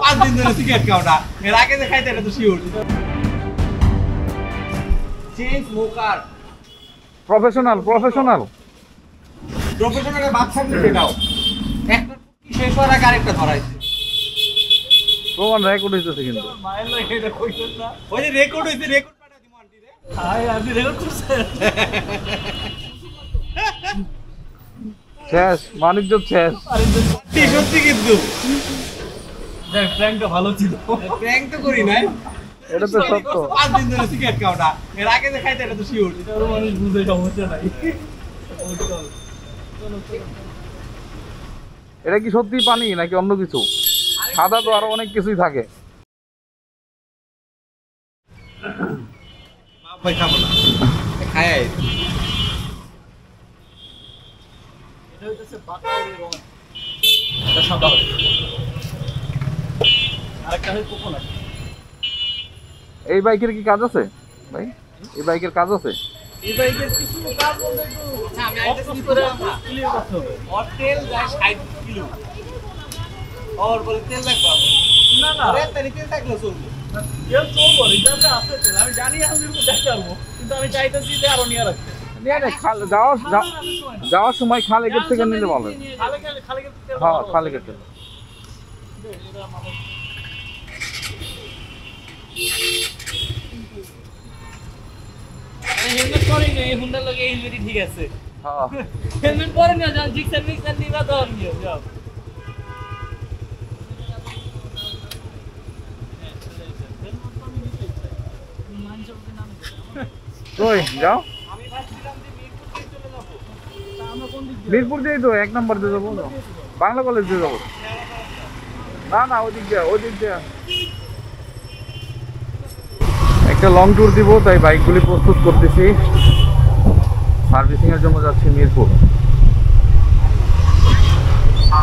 5 দিন ধরে সিগারেট খাও না, এর আগে যে খাইতে এটা তো শিওর। চেইন স্মোকার, প্রফেশনাল প্রফেশনালের বাচ্চা নিতে দাও। একটা কি শেষ হওয়ার আগে আরেকটা ধরাইছে। প্রমাণ রেকর্ড হইতেছে কিন্তু। মায়ের লাগে এটা কইছেন না। ওই যে রেকর্ড হইছে, রেকর্ড পাঠা দিমু আন্টি রে। হাই আপনি রেকর্ড করছেন। শেষ, বাণিজ্য শেষ। আরে সত্যি সত্যি কিন্তু দেখ প্র্যাঙ্কটা ভালো ছিল। প্র্যাঙ্ক তো করি নাই, এটা তো সত্য। 5 দিন ধরে সিগারেট খাও না, এর আগে যে খাইতে এটা তো শিওর। এটারও মানুষ বুঝে সমস্যা নাই। এটা কি সত্যি পানি নাকি অন্য কিছু? সাদা তো আরো অনেক কিছুই থাকে। ভাই খাবো না, খাই আই। এটা হইতেছে বাতাউরের রং। এটা সাদা হয়। আরেকটা হয় কোকোনাট। এই বাইকের কি কাজ আছে ভাই? এই বাইকের কাজ আছে? এই বাইকের কিছু কাজ বলতে একটু আমি অফসোস করে ক্লিয়ার করতে হবে। ওর তেল যায় 60 কিলো, ওর বলে তেল লাগবে। না না আরে তারি তেল থাকলে চলবে। তেল চলবো, রিজার্ভে আছে তেল। আমি জানি আমি এরকম দেখতে পারবো, কিন্তু আমি চাইতেছি যে আরো নিয়ে রাখতে। যাওয়ার সময় খালে গেট থেকে নিলে ভালো। খালি তেল হ্যাঁ, খালে গেট থেকে। হেলমেট পরে না, এই হুন্ডার লগে হেলমেটই ঠিক আছে। হ্যাঁ, হেলমেট পরে না, যখন জিক্সার মিক্সার নিবা তখন নিও যাও। কই যাও? আমি ভাবছিলাম যে মিরপুর দিয়ে চলে যাবো। আমরা কোন দিক মিরপুর দিয়ে তো 1 নম্বর দিয়ে যাবো, বাংলা কলেজ দিয়ে যাবো। না ওই দিক দিয়ে একটা লং ট্যুর দিব, তাই বাইকগুলি প্রস্তুত করতেছি। সার্ভিসিং এর জন্য যাচ্ছি মিরপুর।